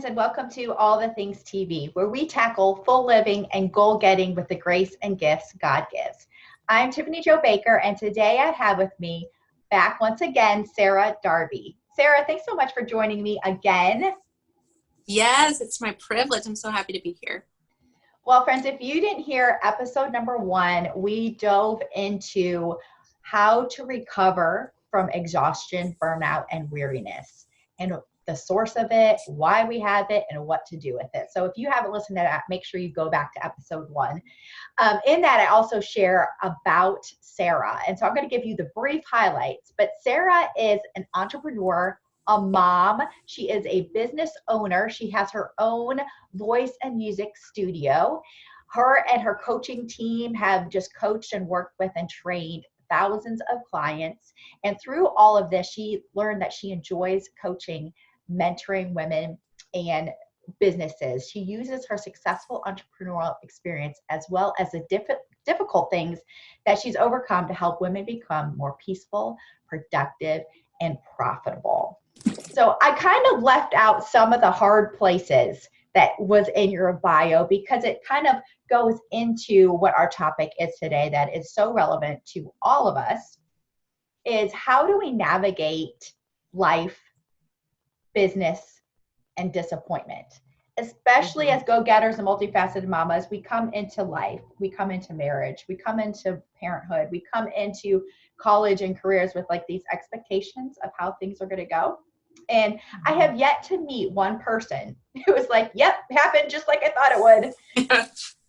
and welcome to All the Things TV, where we tackle full living and goal getting with the grace and gifts God gives. I'm Tiffany Jo Baker, and today I have with me back once again, Sarah Darby. Sarah, thanks so much for joining me again. Yes, it's my privilege. I'm so happy to be here. Well, friends, if you didn't hear episode number 1, we dove into how to recover from exhaustion, burnout, and weariness, and the source of it, why we have it, and what to do with it. So if you haven't listened to that, make sure you go back to episode 1. In that, I also share about Sarah. And so I'm going to give you the brief highlights. But Sarah is an entrepreneur, a mom. She is a business owner. She has her own voice and music studio. Her and her coaching team have just coached and worked with and trained thousands of clients. And through all of this, she learned that she enjoys coaching, mentoring women and businesses. She uses her successful entrepreneurial experience as well as the difficult things that she's overcome to help women become more peaceful, productive, and profitable. So I kind of left out some of the hard places that was in your bio because it kind of goes into what our topic is today that is so relevant to all of us, is how do we navigate life, business, and disappointment, especially as go-getters and multifaceted mamas. We come into life, we come into marriage, we come into parenthood, we come into college and careers with like these expectations of how things are going to go. And I have yet to meet one person who was like, yep, happened just like I thought it would.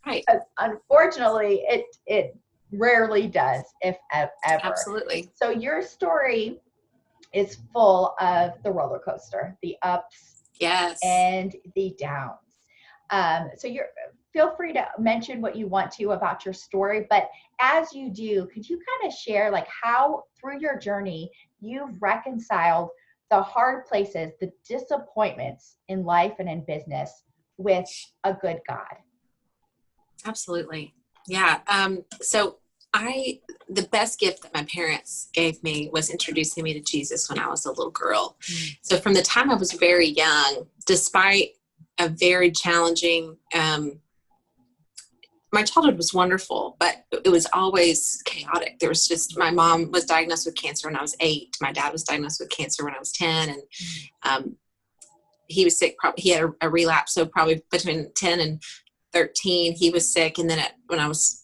Right. Unfortunately, it rarely does, if ever. Absolutely. So your story is full of the roller coaster, the ups, yes, and the downs. So feel free to mention what you want to about your story, but as you do, could you kind of share like how through your journey you've reconciled the hard places, the disappointments in life and in business with a good God? Absolutely. Yeah. So the best gift that my parents gave me was introducing me to Jesus when I was a little girl. So from the time I was very young, despite a very challenging, my childhood was wonderful, but it was always chaotic. There was just, my mom was diagnosed with cancer when I was 8. My dad was diagnosed with cancer when I was 10. And he was sick. He had a relapse. So probably between 10 and 13, he was sick. And then when I was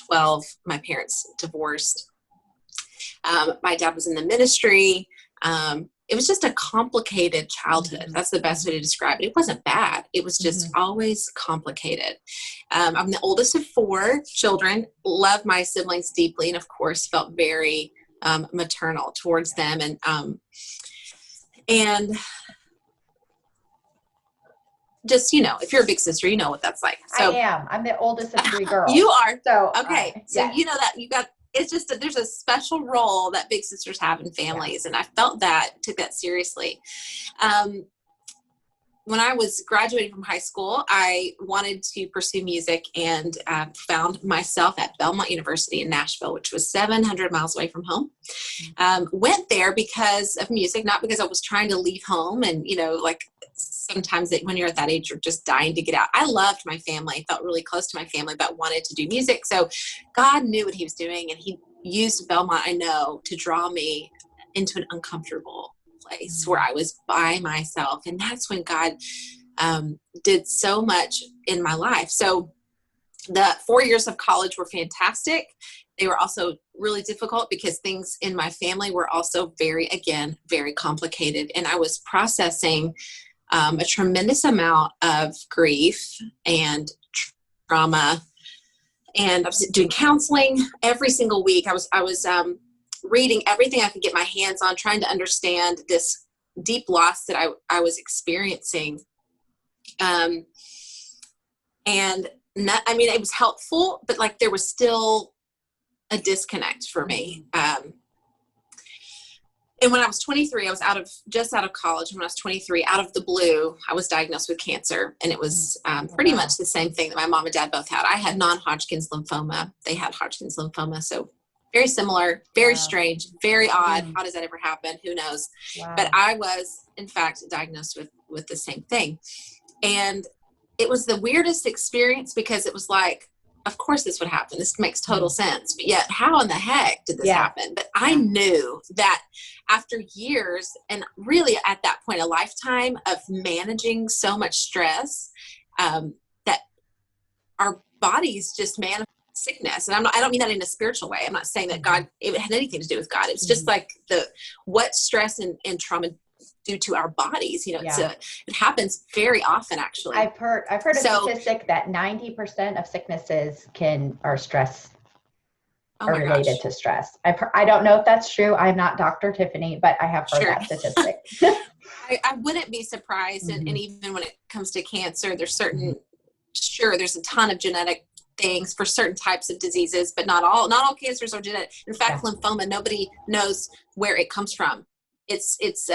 12, my parents divorced. My dad was in the ministry. It was just a complicated childhood. That's the best way to describe it. It wasn't bad. It was just always complicated. I'm the oldest of 4 children, love my siblings deeply, and of course felt very maternal towards them. And just, if you're a big sister, you know what that's like. So, I am. I'm the oldest of 3 girls. You are. So okay. So yes. You know that you got, it's just that there's a special role that big sisters have in families. Yeah. And I felt that, took that seriously. When I was graduating from high school, I wanted to pursue music and found myself at Belmont University in Nashville, which was 700 miles away from home. Went there because of music, not because I was trying to leave home. And, like sometimes when you're at that age, you're just dying to get out. I loved my family, felt really close to my family, but wanted to do music. So God knew what he was doing, and he used Belmont, I know, to draw me into an uncomfortable place where I was by myself. And that's when God did so much in my life. So the 4 years of college were fantastic. They were also really difficult because things in my family were also very complicated. And I was processing a tremendous amount of grief and trauma. And I was doing counseling every single week. I was reading everything I could get my hands on, trying to understand this deep loss that I was experiencing. And it was helpful, but like there was still a disconnect for me. And when I was 23, I was just out of college. When I was 23, out of the blue, I was diagnosed with cancer. And it was pretty much the same thing that my mom and dad both had. I had non-Hodgkin's lymphoma. They had Hodgkin's lymphoma. So Very similar, very Wow. strange, very odd. Mm. How does that ever happen? Who knows? Wow. But I was, in fact, diagnosed with the same thing. And it was the weirdest experience because it was like, of course this would happen. This makes total sense. But yet, how in the heck did this happen? But I knew that after years, and really at that point, a lifetime of managing so much stress, that our bodies just manifest sickness. And I don't mean that in a spiritual way. I'm not saying that God, it had anything to do with God. It's just like what stress and trauma do to our bodies. You know, it happens very often, actually. I've heard a statistic that 90% of sicknesses are stress, are related to stress. I don't know if that's true. I'm not Dr. Tiffany, but I have heard that statistic. I wouldn't be surprised. And even when it comes to cancer, there's there's a ton of genetic things for certain types of diseases, but not all cancers are genetic. In fact, lymphoma, nobody knows where it comes from. That's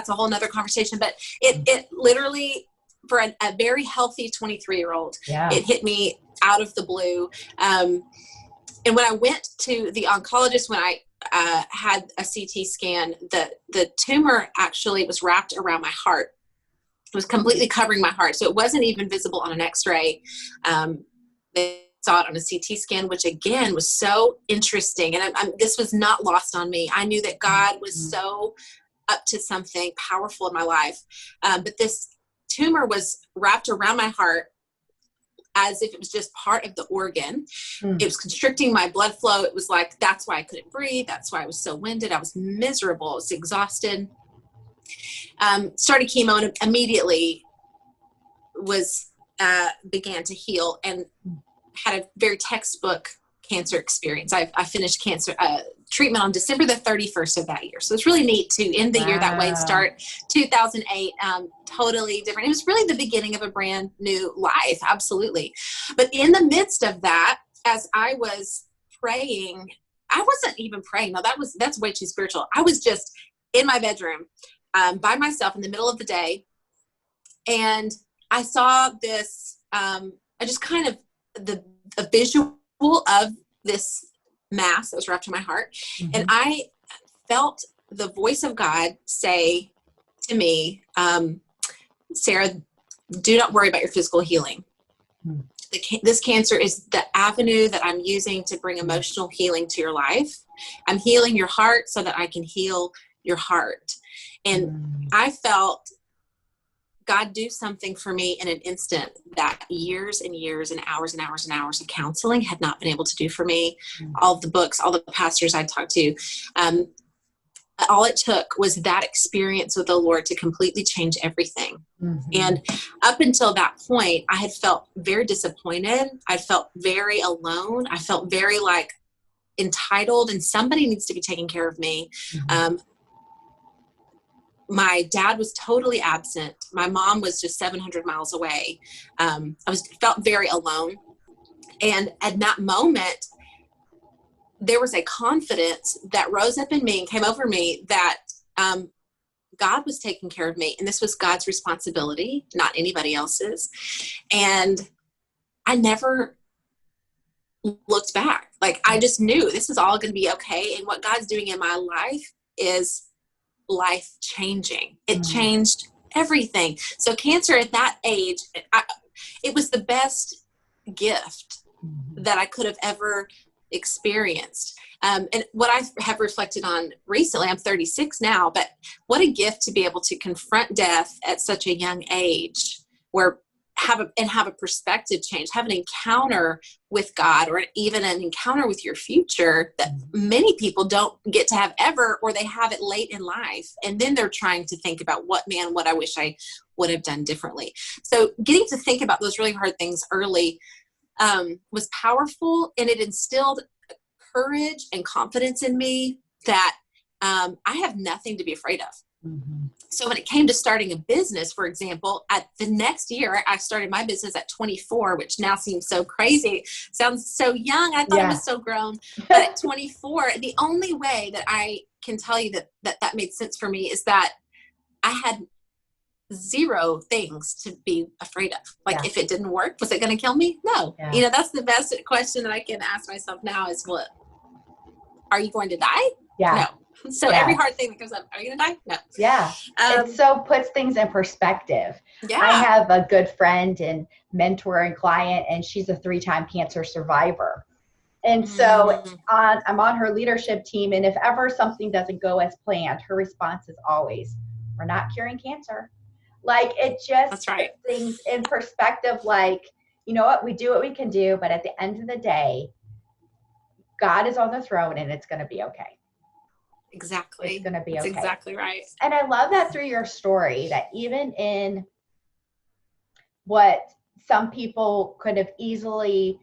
a whole nother conversation, but it literally, for a very healthy 23-year-old, it hit me out of the blue. And when I went to the oncologist, when I had a CT scan, the tumor actually was wrapped around my heart. It was completely covering my heart. So it wasn't even visible on an x-ray. They saw it on a CT scan, which again was so interesting. And this was not lost on me. I knew that God was so up to something powerful in my life. But this tumor was wrapped around my heart as if it was just part of the organ. It was constricting my blood flow. It was like, that's why I couldn't breathe. That's why I was so winded. I was miserable. I was exhausted. Started chemo and immediately began to heal and had a very textbook cancer experience. I finished cancer treatment on December the 31st of that year. So it's really neat to end the year that way and start 2008 totally different. It was really the beginning of a brand new life. Absolutely. But in the midst of that, as I was praying, I wasn't even praying. No, that's way too spiritual. I was just in my bedroom by myself in the middle of the day. And I saw this, I just kind of a visual of this mass that was wrapped in my heart. And I felt the voice of God say to me, Sarah, do not worry about your physical healing. This cancer is the avenue that I'm using to bring emotional healing to your life. I'm healing your heart so that I can heal your heart. And I felt God do something for me in an instant that years and years and hours and hours and hours of counseling had not been able to do for me. All of the books, all the pastors I talked to, all it took was that experience with the Lord to completely change everything. And up until that point, I had felt very disappointed. I felt very alone. I felt very like entitled and somebody needs to be taking care of me. My dad was totally absent. My mom was just 700 miles away. Felt very alone. And at that moment, there was a confidence that rose up in me and came over me that God was taking care of me. And this was God's responsibility, not anybody else's. And I never looked back. Like, I just knew this is all going to be okay. And what God's doing in my life is life changing. It changed everything. So cancer at that age, it was the best gift that I could have ever experienced. And what I have reflected on recently, I'm 36 now, but what a gift to be able to confront death at such a young age, where have a perspective change, have an encounter with God, or even an encounter with your future that many people don't get to have ever, or they have it late in life. And then they're trying to think about what I wish I would have done differently. So getting to think about those really hard things early was powerful, and it instilled courage and confidence in me that I have nothing to be afraid of. So when it came to starting a business, for example, at the next year, I started my business at 24, which now seems so crazy. Sounds so young. I thought I was so grown. But at 24, the only way that I can tell you that made sense for me is that I had zero things to be afraid of. Like, if it didn't work, was it going to kill me? No. That's the best question that I can ask myself now is, are you going to die? Yeah. No. So Yeah. every hard thing that comes up, are you going to die? No. Yeah. It so puts things in perspective. Yeah. I have a good friend and mentor and client, and she's a 3-time cancer survivor. And so I'm on her leadership team, and if ever something doesn't go as planned, her response is always, we're not curing cancer. Like, it just That's right. puts things in perspective, like, you know what, we do what we can do, but at the end of the day, God is on the throne and it's going to be okay. Exactly. It's going to be That's okay. exactly right. And I love that through your story, that even in what some people could have easily,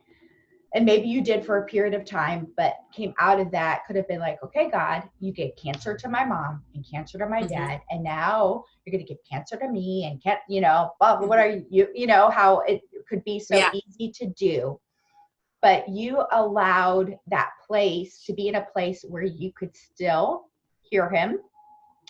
and maybe you did for a period of time, but came out of that, could have been like, okay, God, you gave cancer to my mom and cancer to my dad, and now you're going to give cancer to me, and can't, you know, what are you, you know, how it could be so easy to do. But you allowed that place to be in a place where you could still hear him,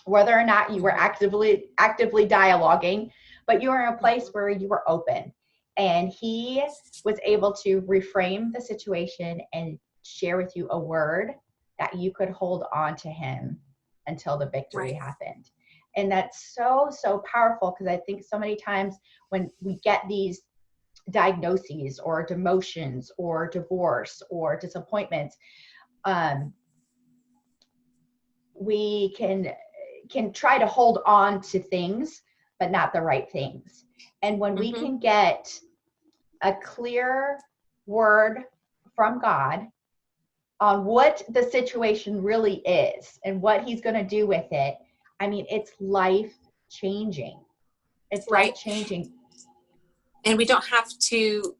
whether or not you were actively dialoguing, but you were in a place where you were open. And he was able to reframe the situation and share with you a word that you could hold on to him until the victory happened. And that's so, so powerful, because I think so many times when we get these diagnoses or demotions or divorce or disappointments, we can try to hold on to things, but not the right things. And when we can get a clear word from God on what the situation really is and what he's going to do with it, I mean, it's life changing. It's life changing. And we don't have to,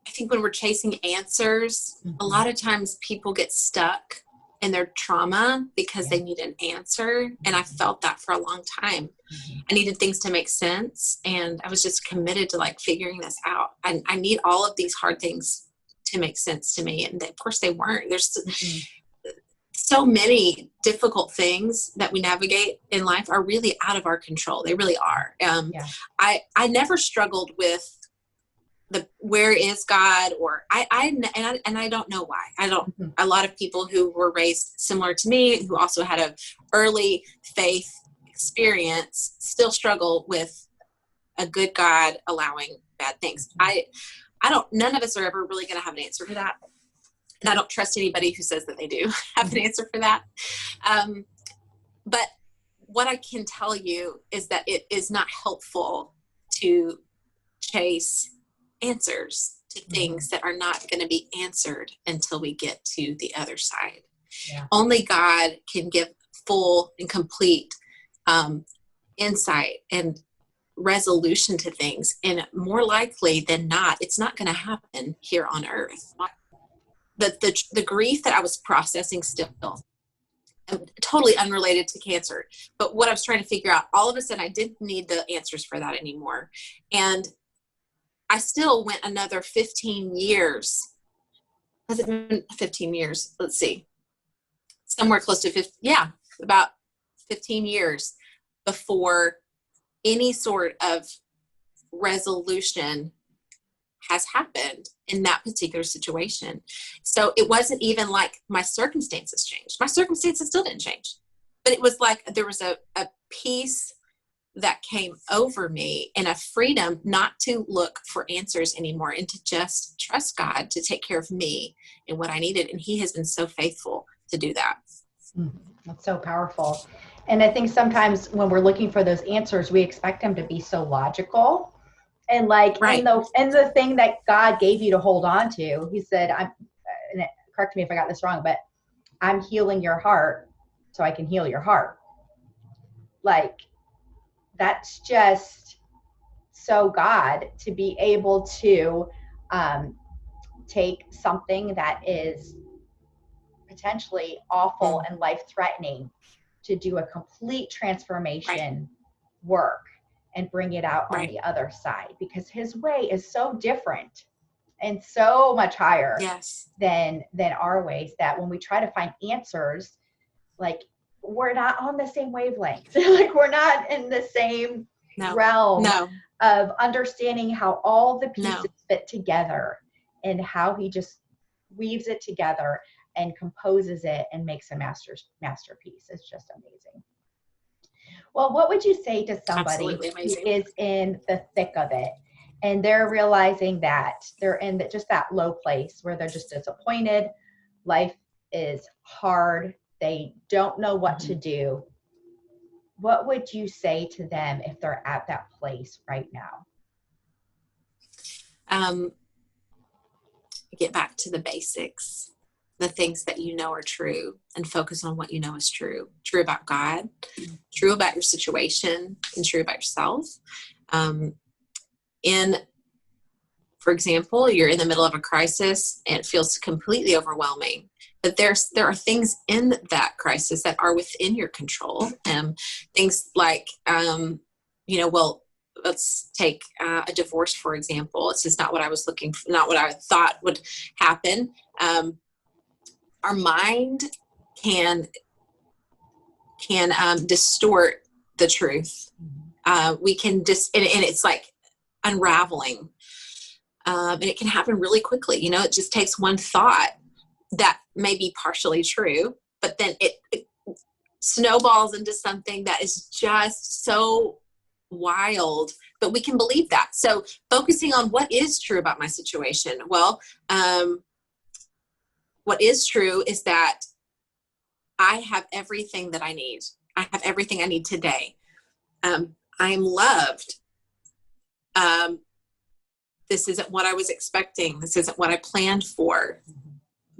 I think when we're chasing answers, a lot of times people get stuck in their trauma because they need an answer. And I felt that for a long time. I needed things to make sense. And I was just committed to like figuring this out. I need all of these hard things to make sense to me. And of course they weren't. There's so many difficult things that we navigate in life are really out of our control. They really are. I never struggled with where is God, or I don't know why. I don't. A lot of people who were raised similar to me, who also had a early faith experience, still struggle with a good God allowing bad things. I don't. None of us are ever really going to have an answer for that, and I don't trust anybody who says that they do have an answer for that. But what I can tell you is that it is not helpful to chase answers to things that are not going to be answered until we get to the other side. Only God can give full and complete insight and resolution to things, and more likely than not, it's not going to happen here on earth. The grief that I was processing still, totally unrelated to cancer, but what I was trying to figure out, all of a sudden I didn't need the answers for that anymore. And I still went another 15 years. Has it been 15 years? Let's see. Somewhere close to 50. Yeah, about 15 years before any sort of resolution has happened in that particular situation. So it wasn't even like my circumstances changed. My circumstances still didn't change. But it was like there was a peace that came over me, and a freedom not to look for answers anymore, and to just trust God to take care of me and what I needed. And he has been so faithful to do that. That's so powerful. And I think sometimes when we're looking for those answers, we expect them to be so logical. And like in the thing that God gave you to hold on to, he said, correct me if I got this wrong, but I'm healing your heart so I can heal your heart. Like, that's just so God, to be able to take something that is potentially awful and life-threatening to do a complete transformation work and bring it out on the other side, because his way is so different and so much higher than our ways, that when we try to find answers, like, we're not on the same wavelength. Like, we're not in the same realm of understanding how all the pieces fit together and how he just weaves it together. and composes it and makes a masterpiece. It's just amazing. Well, what would you say to somebody who is in the thick of it and they're realizing that they're in just that low place where they're just disappointed, life is hard, they don't know what to do? What would you say to them if they're at that place right now? Get back to the basics, the things that you know are true, and focus on what you know is true. True about God, true about your situation, and true about yourself. For example, you're in the middle of a crisis and it feels completely overwhelming. But there are things in that crisis that are within your control. Things like, let's take a divorce, for example. It's just not what I was looking for, not what I thought would happen. Our mind can distort the truth. We can and it's like unraveling. And it can happen really quickly. It just takes one thought that may be partially true, but then it snowballs into something that is just so wild, but we can believe that. So focusing on what is true about my situation. Well, what is true is that I have everything that I need. I have everything I need today. I am loved. This isn't what I was expecting. This isn't what I planned for.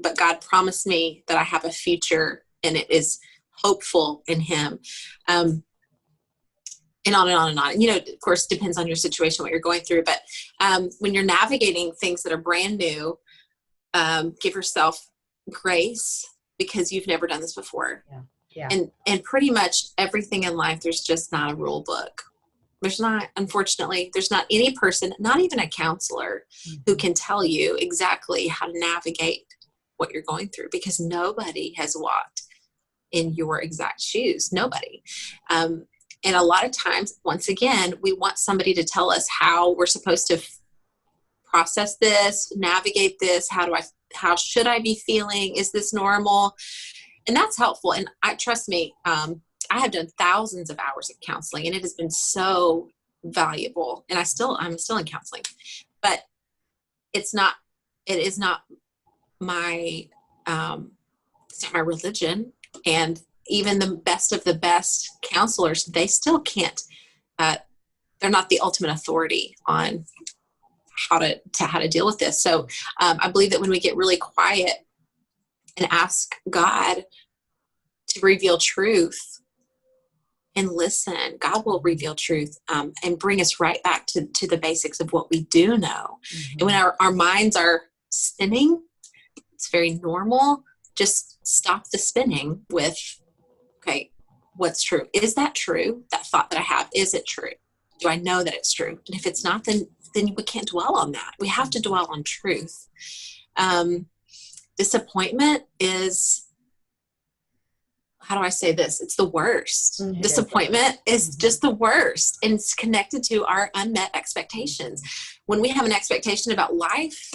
But God promised me that I have a future and it is hopeful in Him. And on and on and on. Of course, depends on your situation, what you're going through. But when you're navigating things that are brand new, give yourself grace because you've never done this before. Yeah. And pretty much everything in life, there's just not a rule book. Unfortunately, there's not any person, not even a counselor, who can tell you exactly how to navigate what you're going through, because nobody has walked in your exact shoes. Nobody. And a lot of times, once again, we want somebody to tell us how we're supposed to process this, navigate this. How should I be feeling? Is this normal? And that's helpful. And trust me, I have done thousands of hours of counseling, and it has been so valuable. And I'm still in counseling, but it is not my, it's not my religion. And even the best of the best counselors, they still can't, they're not the ultimate authority on how to deal with this. So I believe that when we get really quiet and ask God to reveal truth and listen, God will reveal truth and bring us right back to the basics of what we do know. And when our minds are spinning, it's very normal. Just stop the spinning with, okay, what's true? Is that true? That thought that I have, is it true? Do I know that it's true? And if it's not, then we can't dwell on that. We have to dwell on truth. Disappointment is, how do I say this? It's the worst. Disappointment is just the worst. And it's connected to our unmet expectations. When we have an expectation about life,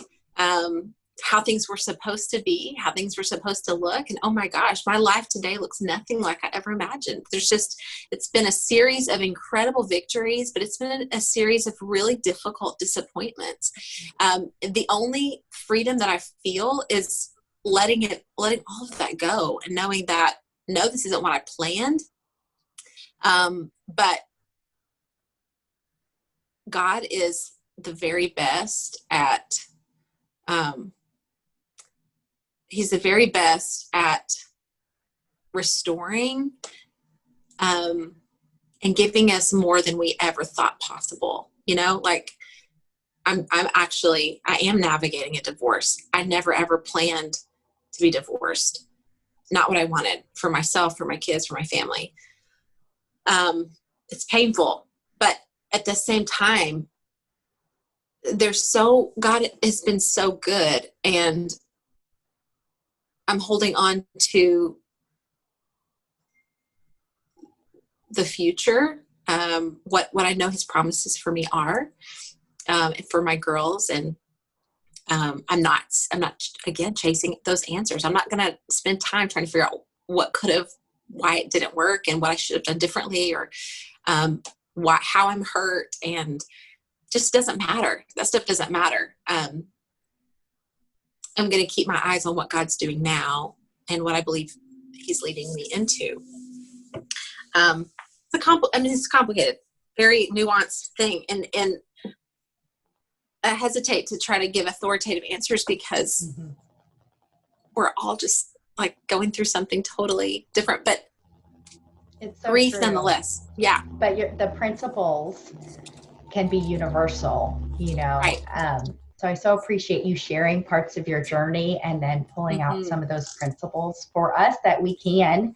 how things were supposed to be, how things were supposed to look, and oh my gosh, my life today looks nothing like I ever imagined. It's been a series of incredible victories, but it's been a series of really difficult disappointments. The only freedom that I feel is letting all of that go and knowing that, no, this isn't what I planned. But God is the very best at, He's the very best at restoring, and giving us more than we ever thought possible. Like I am navigating a divorce. I never ever planned to be divorced. Not what I wanted for myself, for my kids, for my family. It's painful, but at the same time, God has been so good, and I'm holding on to the future, what I know His promises for me are, for my girls, and I'm not again chasing those answers. I'm not going to spend time trying to figure out why it didn't work and what I should have done differently, or how I'm hurt, and just doesn't matter. That stuff doesn't matter. I'm going to keep my eyes on what God's doing now and what I believe He's leading me into. It's complicated, very nuanced thing, and I hesitate to try to give authoritative answers because we're all just like going through something totally different, but it's so grief true. Nonetheless. Yeah. But the principles can be universal, Right. So I so appreciate you sharing parts of your journey and then pulling out some of those principles for us that we can,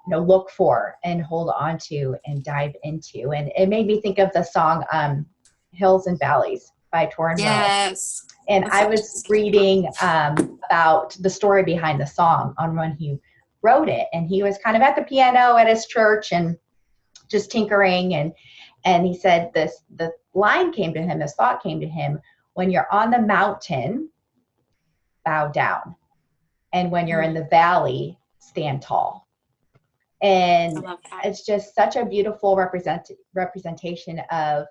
look for and hold on to and dive into. And it made me think of the song Hills and Valleys by Torrin. Yes. And I was reading about the story behind the song on when he wrote it. And he was kind of at the piano at his church and just tinkering. And he said the line came to him, this thought came to him: when you're on the mountain, bow down. And when you're in the valley, stand tall. And it's just such a beautiful representation of,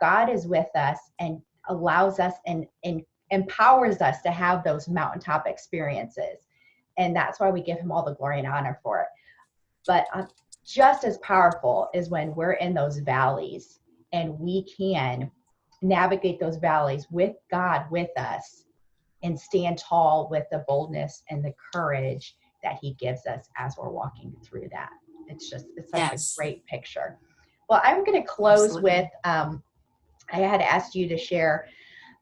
God is with us and allows us and empowers us to have those mountaintop experiences. And that's why we give Him all the glory and honor for it. But just as powerful is when we're in those valleys and we can navigate those valleys with God with us and stand tall with the boldness and the courage that He gives us as we're walking through that. It's such a great picture. Well, I'm going to close with, I had asked you to share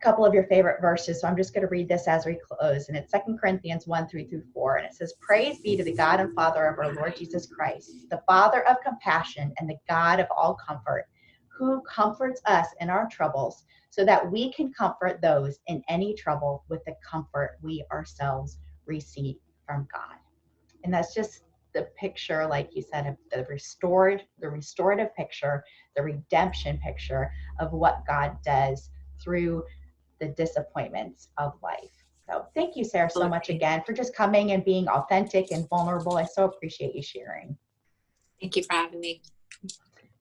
a couple of your favorite verses, so I'm just going to read this as we close. And it's 2 Corinthians 1:3-4. And it says, "Praise be to the God and Father of our Lord Jesus Christ, the Father of compassion and the God of all comfort, who comforts us in our troubles, so that we can comfort those in any trouble with the comfort we ourselves receive from God." And that's just the picture, like you said, of the restorative picture, the redemption picture of what God does through the disappointments of life. So thank you, Sarah, so much again for just coming and being authentic and vulnerable. I so appreciate you sharing. Thank you for having me.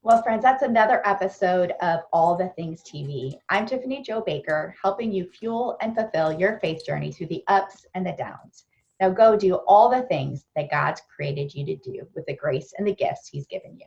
Well, friends, that's another episode of All the Things TV. I'm Tiffany Jo Baker, helping you fuel and fulfill your faith journey through the ups and the downs. Now go do all the things that God's created you to do with the grace and the gifts He's given you.